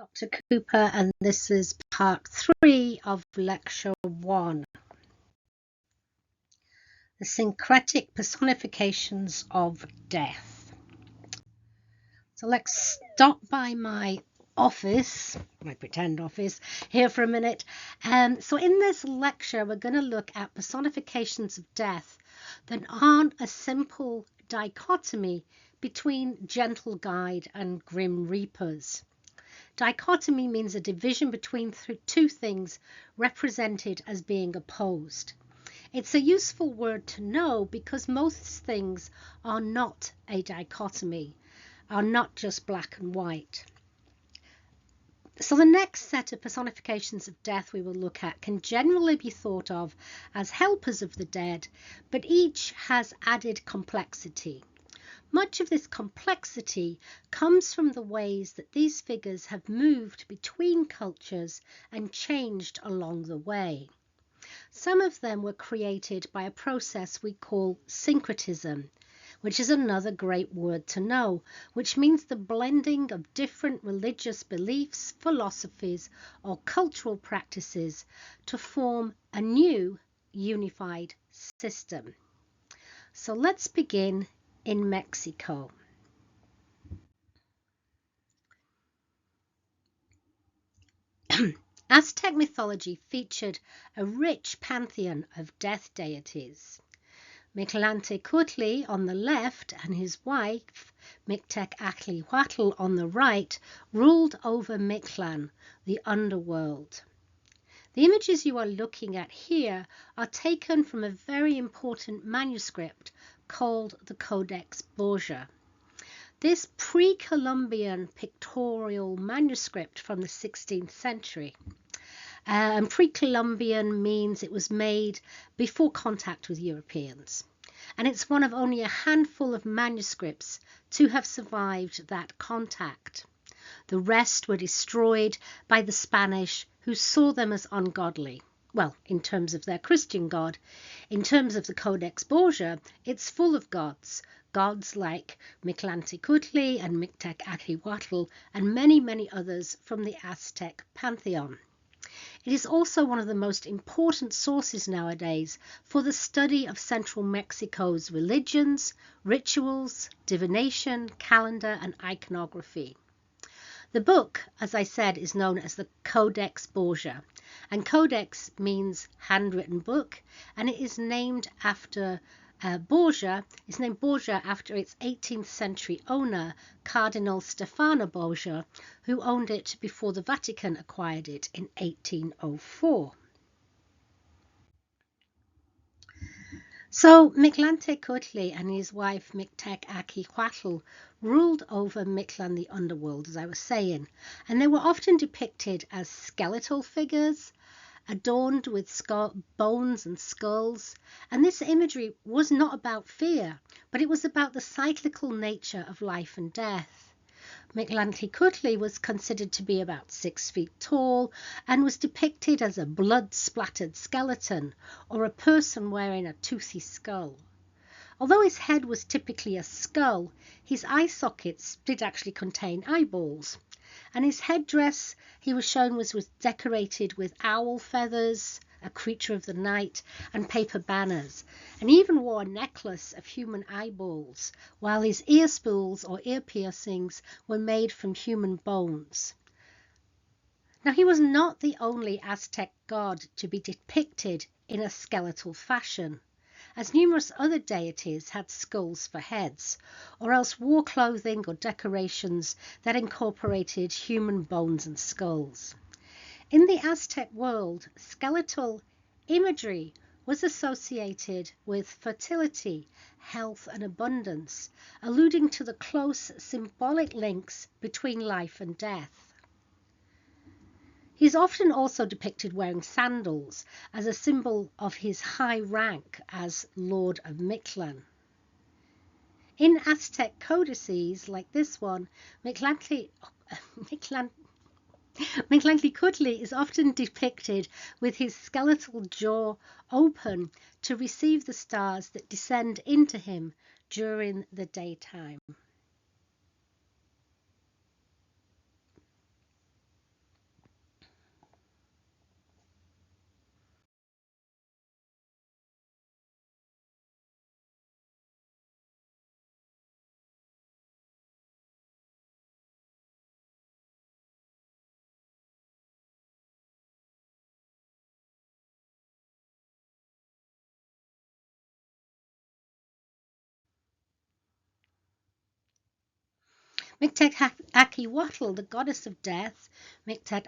Dr. Cooper, and this is part 3 of lecture 1. The Syncretic Personifications of Death. So let's stop by my office, my pretend office, here for a minute. So in this lecture, we're going to look at personifications of death that aren't a simple dichotomy between gentle guide and grim reapers. Dichotomy means a division between two things represented as being opposed. It's a useful word to know because most things are not a dichotomy, are not just black and white. So the next set of personifications of death we will look at can generally be thought of as helpers of the dead, but each has added complexity. Much of this complexity comes from the ways that these figures have moved between cultures and changed along the way. Some of them were created by a process we call syncretism, which is another great word to know, which means the blending of different religious beliefs, philosophies, or cultural practices to form a new unified system. So let's begin in Mexico. Aztec mythology featured a rich pantheon of death deities. Mictlantecutli on the left and his wife, Mictecaclihuatl, on the right, ruled over Mictlan, the underworld. The images you are looking at here are taken from a very important manuscript called the Codex Borgia. This pre-Columbian pictorial manuscript from the 16th century. And pre-Columbian means it was made before contact with Europeans. And it's one of only a handful of manuscripts to have survived that contact. The rest were destroyed by the Spanish, who saw them as ungodly. Well, in terms of their Christian God. In terms of the Codex Borgia, it's full of gods. Gods like Mictlantecutli and Mictecaclihuatl and many, many others from the Aztec pantheon. It is also one of the most important sources nowadays for the study of central Mexico's religions, rituals, divination, calendar, and iconography. The book, as I said, is known as the Codex Borgia, and Codex means handwritten book, and it is named after Borgia. It's named Borgia after its 18th century owner, Cardinal Stefano Borgia, who owned it before the Vatican acquired it in 1804. So Mictlantecutli and his wife Mictecaclihuatl ruled over Mictlan, the underworld, as I was saying, and they were often depicted as skeletal figures, adorned with bones and skulls, and this imagery was not about fear, but it was about the cyclical nature of life and death. Mictlantecutli was considered to be about 6 feet tall and was depicted as a blood-splattered skeleton or a person wearing a toothy skull. Although his head was typically a skull, his eye sockets did actually contain eyeballs. And his headdress, he was shown, was decorated with owl feathers, a creature of the night, and paper banners, and he even wore a necklace of human eyeballs, while his ear spools or ear piercings were made from human bones. Now, he was not the only Aztec god to be depicted in a skeletal fashion, as numerous other deities had skulls for heads, or else wore clothing or decorations that incorporated human bones and skulls. In the Aztec world, skeletal imagery was associated with fertility, health, and abundance, alluding to the close symbolic links between life and death. He is often also depicted wearing sandals as a symbol of his high rank as Lord of Mictlan. In Aztec codices like this one, Mictlantecutli is often depicted with his skeletal jaw open to receive the stars that descend into him during the daytime. Mictek the goddess of death, Mictek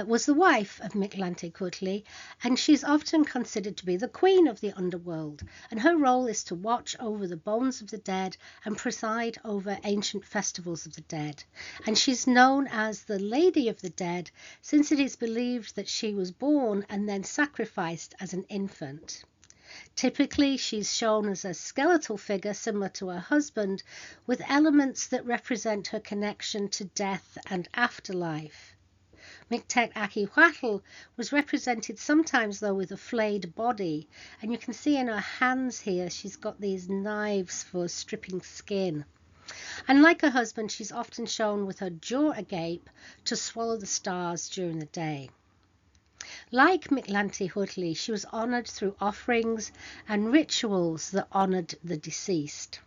was the wife of Mictlantecuhtli, and she's often considered to be the queen of the underworld. And her role is to watch over the bones of the dead and preside over ancient festivals of the dead. And she's known as the Lady of the Dead, since it is believed that she was born and then sacrificed as an infant. Typically, she's shown as a skeletal figure similar to her husband, with elements that represent her connection to death and afterlife. Mictek was represented sometimes, though, with a flayed body, and you can see in her hands here she's got these knives for stripping skin. And like her husband, she's often shown with her jaw agape to swallow the stars during the day. Like Mictlantecuhtli, she was honored through offerings and rituals that honored the deceased.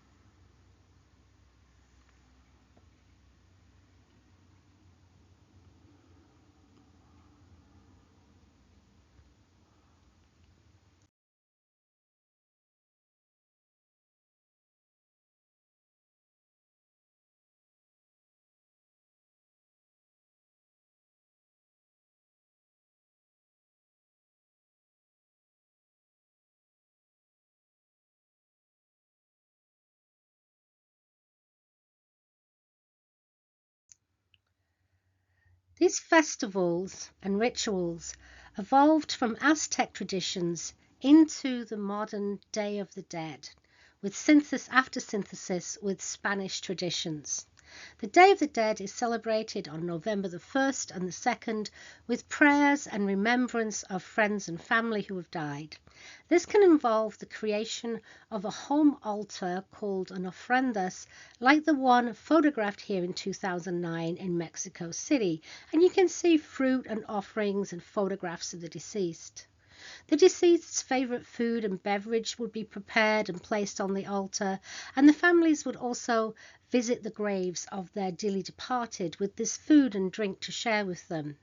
These festivals and rituals evolved from Aztec traditions into the modern Day of the Dead, with synthesis with Spanish traditions. The Day of the Dead is celebrated on November the 1st and the 2nd with prayers and remembrance of friends and family who have died. This can involve the creation of a home altar called an ofrendas, like the one photographed here in 2009 in Mexico City, and you can see fruit and offerings and photographs of the deceased. The deceased's favorite food and beverage would be prepared and placed on the altar, and the families would also visit the graves of their dearly departed with this food and drink to share with them.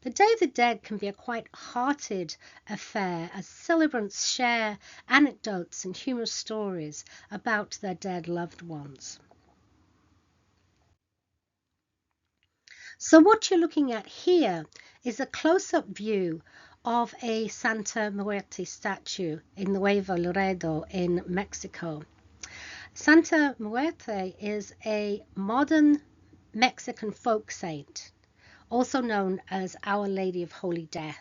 The Day of the Dead can be a quite hearted affair as celebrants share anecdotes and humorous stories about their dead loved ones. So what you're looking at here is a close-up view of a Santa Muerte statue in Nuevo Laredo in Mexico. Santa Muerte is a modern Mexican folk saint, also known as Our Lady of Holy Death.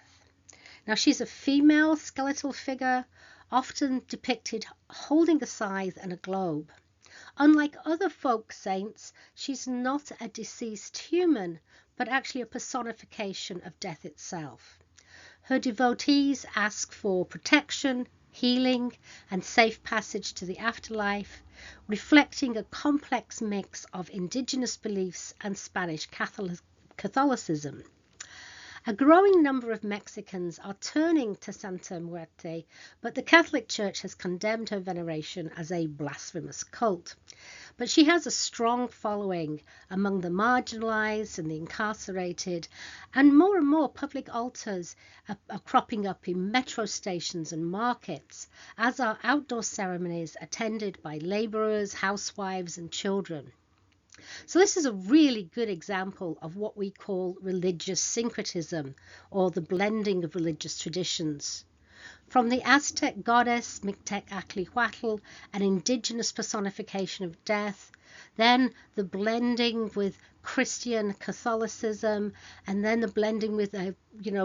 Now, she's a female skeletal figure, often depicted holding a scythe and a globe. Unlike other folk saints, she's not a deceased human, but actually a personification of death itself. Her devotees ask for protection, healing, and safe passage to the afterlife, reflecting a complex mix of indigenous beliefs and Spanish Catholicism. A growing number of Mexicans are turning to Santa Muerte, but the Catholic Church has condemned her veneration as a blasphemous cult. But she has a strong following among the marginalized and the incarcerated, and more public altars are cropping up in metro stations and markets, as are outdoor ceremonies attended by laborers, housewives, and children. So this is a really good example of what we call religious syncretism, or the blending of religious traditions. From the Aztec goddess Mictec, an indigenous personification of death, then the blending with Christian Catholicism, and then the blending with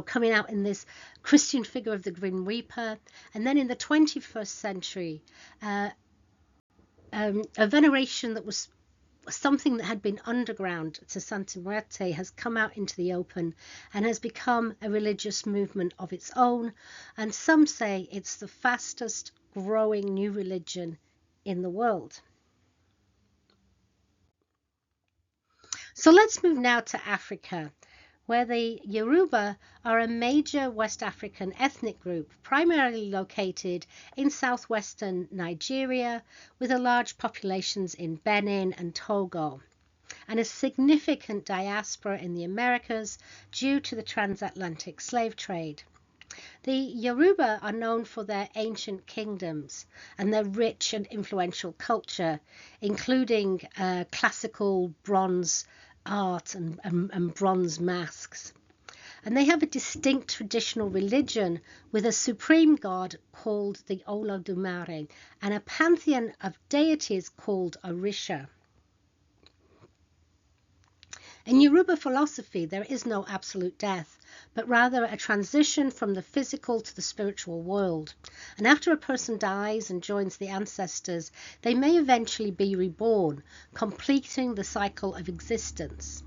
coming out in this Christian figure of the Grim Reaper, and then in the 21st century, a veneration that was something that had been underground to Santa Muerte has come out into the open and has become a religious movement of its own, and some say it's the fastest growing new religion in the world. So let's move now to Africa, where the Yoruba are a major West African ethnic group, primarily located in southwestern Nigeria, with a large populations in Benin and Togo, and a significant diaspora in the Americas due to the transatlantic slave trade. The Yoruba are known for their ancient kingdoms and their rich and influential culture, including classical bronze art and bronze masks. And they have a distinct traditional religion with a supreme god called the Olodumare and a pantheon of deities called Orisha. In Yoruba philosophy, there is no absolute death, but rather a transition from the physical to the spiritual world. And after a person dies and joins the ancestors, they may eventually be reborn, completing the cycle of existence.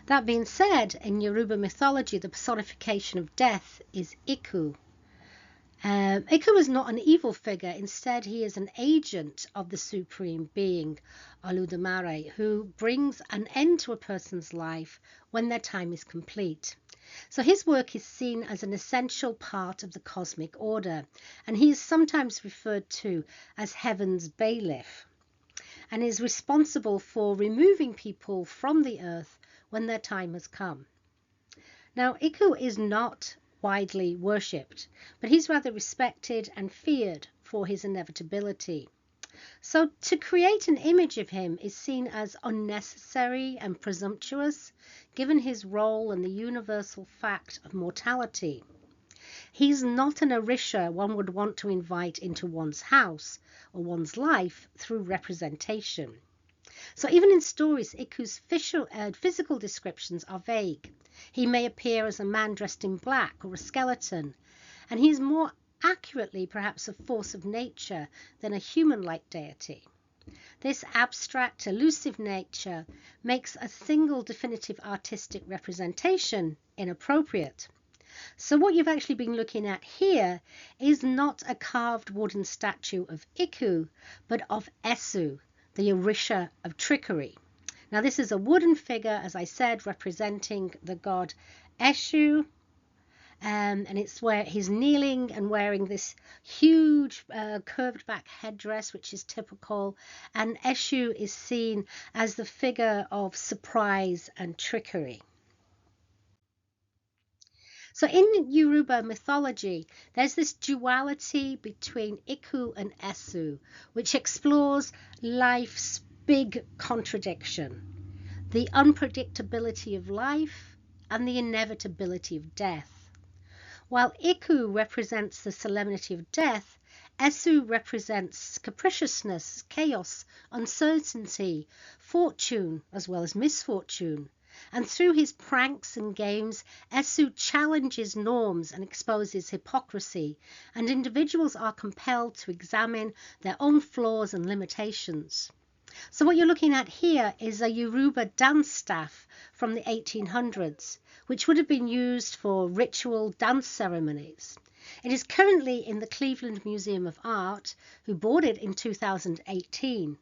That being said, in Yoruba mythology, the personification of death is Iku. Iku is not an evil figure. Instead, he is an agent of the supreme being, Oludumare, who brings an end to a person's life when their time is complete. So his work is seen as an essential part of the cosmic order, and he is sometimes referred to as heaven's bailiff, and is responsible for removing people from the earth when their time has come. Now, Iku is not widely worshipped, but he's rather respected and feared for his inevitability. So to create an image of him is seen as unnecessary and presumptuous, given his role and the universal fact of mortality. He's not an Orisha one would want to invite into one's house or one's life through representation. So even in stories, Iku's physical descriptions are vague. He may appear as a man dressed in black or a skeleton, and he is more accurately perhaps a force of nature than a human-like deity. This abstract, elusive nature makes a single definitive artistic representation inappropriate. So what you've actually been looking at here is not a carved wooden statue of Iku, but of Esu, the Orisha of trickery. Now this is a wooden figure, as I said, representing the god Eshu, and it's where he's kneeling and wearing this huge curved back headdress, which is typical, and Eshu is seen as the figure of surprise and trickery. So in Yoruba mythology, there's this duality between Iku and Esu, which explores life's big contradiction, the unpredictability of life and the inevitability of death. While Iku represents the solemnity of death, Esu represents capriciousness, chaos, uncertainty, fortune, as well as misfortune. And through his pranks and games, Esu challenges norms and exposes hypocrisy, and individuals are compelled to examine their own flaws and limitations. So what you're looking at here is a Yoruba dance staff from the 1800s, which would have been used for ritual dance ceremonies. It is currently in the Cleveland Museum of Art, who bought it in 2018.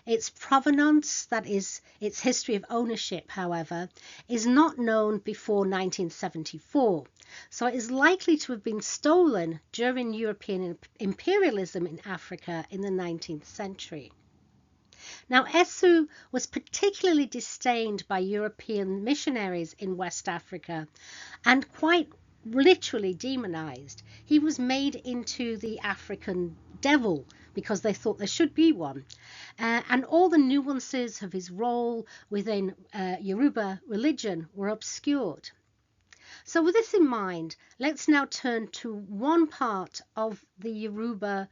Its provenance, that is, its history of ownership, however, is not known before 1974, so it is likely to have been stolen during European imperialism in Africa in the 19th century. Now, Esu was particularly disdained by European missionaries in West Africa and quite literally demonized. He was made into the African devil because they thought there should be one. And all the nuances of his role within Yoruba religion were obscured. So with this in mind, let's now turn to one part of the Yoruba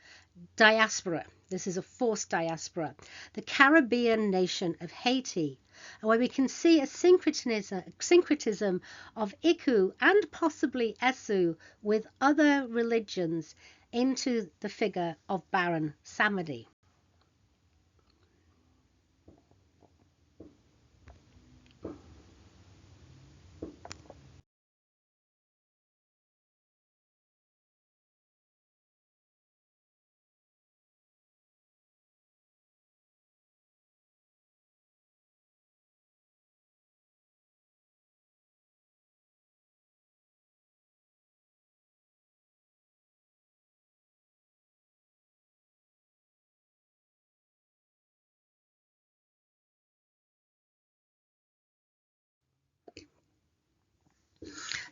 diaspora. This is a forced diaspora, the Caribbean nation of Haiti, where we can see a syncretism of Iku and possibly Esu with other religions into the figure of Baron Samedi.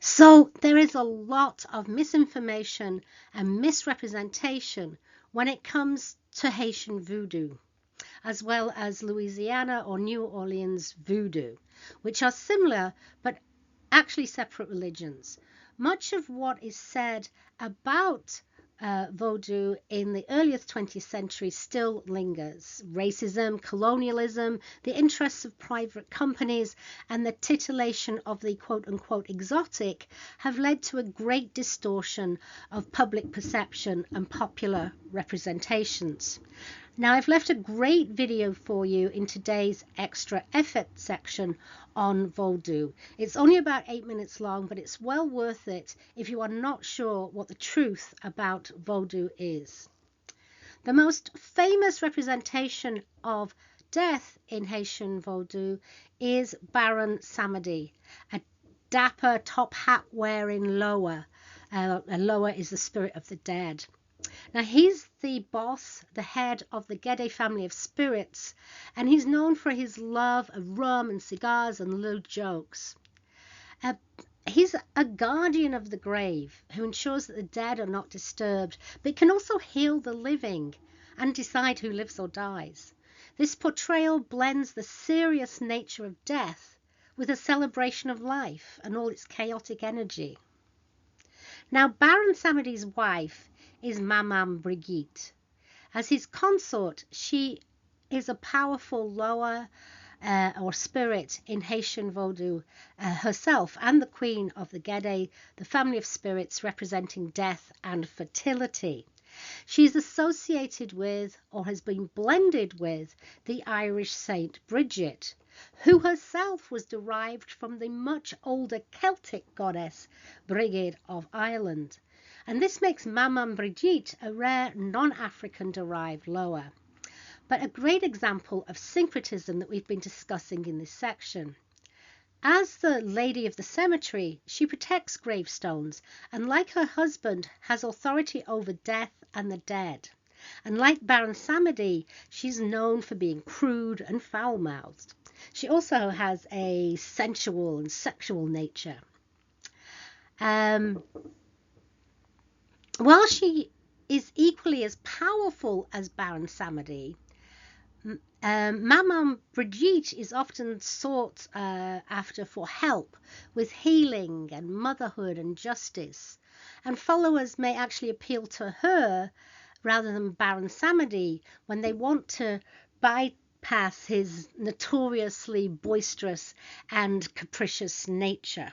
So there is a lot of misinformation and misrepresentation when it comes to Haitian voodoo, as well as Louisiana or New Orleans voodoo, which are similar but actually separate religions. Much of what is said about Vodou in the earliest 20th century still lingers. Racism, colonialism, the interests of private companies, and the titillation of the quote-unquote exotic have led to a great distortion of public perception and popular representations. Now, I've left a great video for you in today's extra effort section on Vodou. It's only about 8 minutes long, but it's well worth it if you are not sure what the truth about Vodou is. The most famous representation of death in Haitian Vodou is Baron Samedi, a dapper top hat wearing Loa. A Loa is the spirit of the dead. Now, he's the boss, the head of the Gede family of spirits, and he's known for his love of rum and cigars and little jokes. He's a guardian of the grave who ensures that the dead are not disturbed, but can also heal the living and decide who lives or dies. This portrayal blends the serious nature of death with a celebration of life and all its chaotic energy. Now, Baron Samedi's wife is Mamam Brigitte. As his consort, she is a powerful Loa or spirit in Haitian Vodou herself, and the queen of the Gede, the family of spirits representing death and fertility. She is associated with, or has been blended with, the Irish Saint Bridget, who herself was derived from the much older Celtic goddess Brigid of Ireland. And this makes Mamam Brigitte a rare non-African derived Loa, but a great example of syncretism that we've been discussing in this section. As the Lady of the Cemetery, she protects gravestones and, like her husband, has authority over death and the dead. And like Baron Samedi, she's known for being crude and foul-mouthed. She also has a sensual and sexual nature. While she is equally as powerful as Baron Samedi, Mamam Brigitte is often sought after for help with healing and motherhood and justice, and followers may actually appeal to her rather than Baron Samedi when they want to bypass his notoriously boisterous and capricious nature.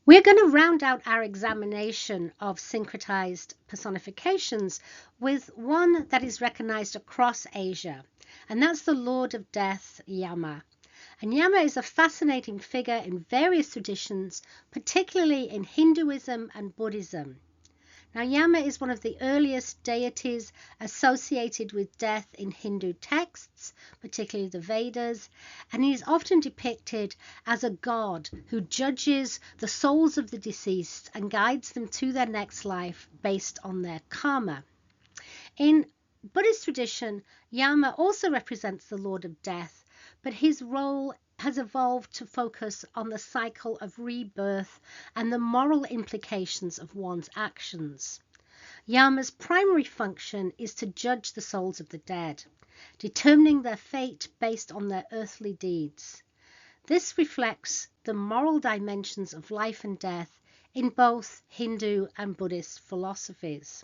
We're going to round out our examination of syncretized personifications with one that is recognized across Asia, and that's the Lord of Death, Yama. And Yama is a fascinating figure in various traditions, particularly in Hinduism and Buddhism. Now, Yama is one of the earliest deities associated with death in Hindu texts, particularly the Vedas, and he is often depicted as a god who judges the souls of the deceased and guides them to their next life based on their karma. In Buddhist tradition, Yama also represents the Lord of Death, but his role has evolved to focus on the cycle of rebirth and the moral implications of one's actions. Yama's primary function is to judge the souls of the dead, determining their fate based on their earthly deeds. This reflects the moral dimensions of life and death in both Hindu and Buddhist philosophies.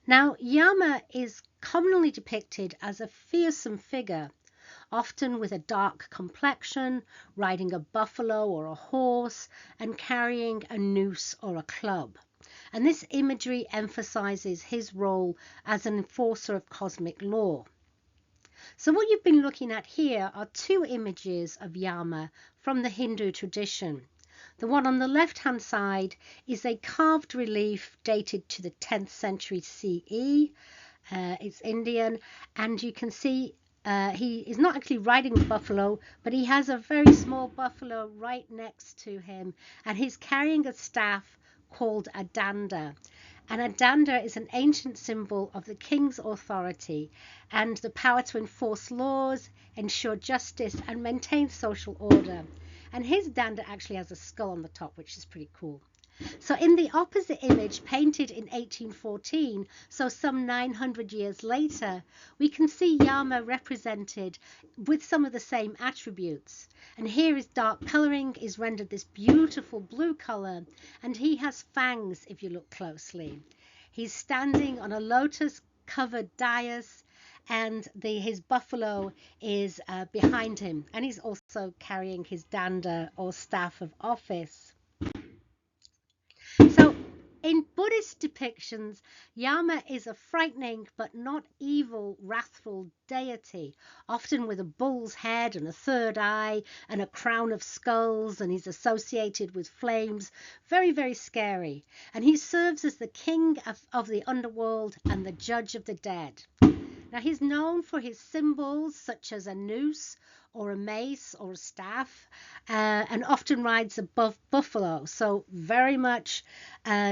Now, Yama is commonly depicted as a fearsome figure, often with a dark complexion, riding a buffalo or a horse, and carrying a noose or a club. And this imagery emphasizes his role as an enforcer of cosmic law. So what you've been looking at here are two images of Yama from the Hindu tradition. The one on the left-hand side is a carved relief dated to the 10th century CE. It's Indian, and you can see he is not actually riding the buffalo, but he has a very small buffalo right next to him, and he's carrying a staff called a danda. And a danda is an ancient symbol of the king's authority and the power to enforce laws, ensure justice, and maintain social order. And his danda actually has a skull on the top, which is pretty cool. So in the opposite image, painted in 1814, so some 900 years later, we can see Yama represented with some of the same attributes. And here his dark colouring is rendered this beautiful blue colour, and he has fangs if you look closely. He's standing on a lotus-covered dais, and his buffalo is behind him, and he's also carrying his danda or staff of office. So, in Buddhist depictions, Yama is a frightening but not evil, wrathful deity, often with a bull's head and a third eye and a crown of skulls, and he's associated with flames. Very, very scary. And he serves as the king of the underworld and the judge of the dead. Now, he's known for his symbols such as a noose or a mace or a staff, and often rides a buffalo, so very much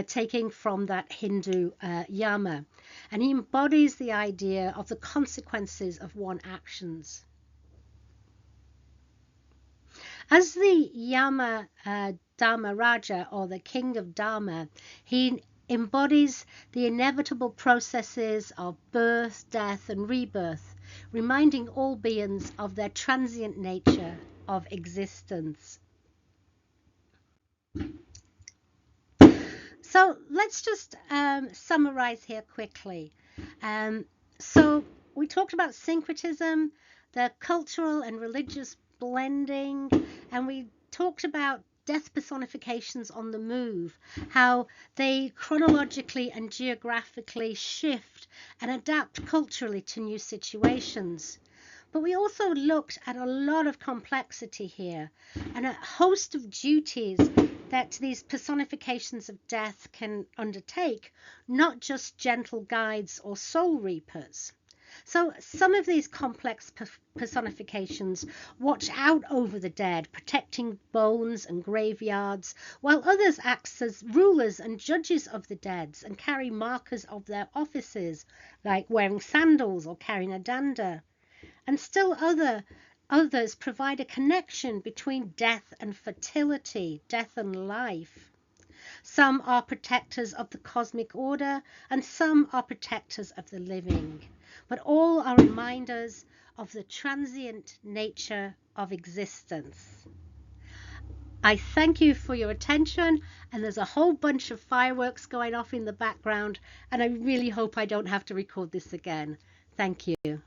taking from that Hindu Yama. And he embodies the idea of the consequences of one's actions. As the Yama Dharma Raja, or the king of Dharma, he embodies the inevitable processes of birth, death, and rebirth, reminding all beings of their transient nature of existence. So let's just summarize here quickly. So we talked about syncretism, the cultural and religious blending, and we talked about death personifications on the move, how they chronologically and geographically shift and adapt culturally to new situations. But we also looked at a lot of complexity here and a host of duties that these personifications of death can undertake, not just gentle guides or soul reapers. So some of these complex personifications watch out over the dead, protecting bones and graveyards, while others act as rulers and judges of the dead and carry markers of their offices, like wearing sandals or carrying a danda. And still others provide a connection between death and fertility, death and life. Some are protectors of the cosmic order, and some are protectors of the living. But all are reminders of the transient nature of existence. I thank you for your attention, and there's a whole bunch of fireworks going off in the background, and I really hope I don't have to record this again. Thank you.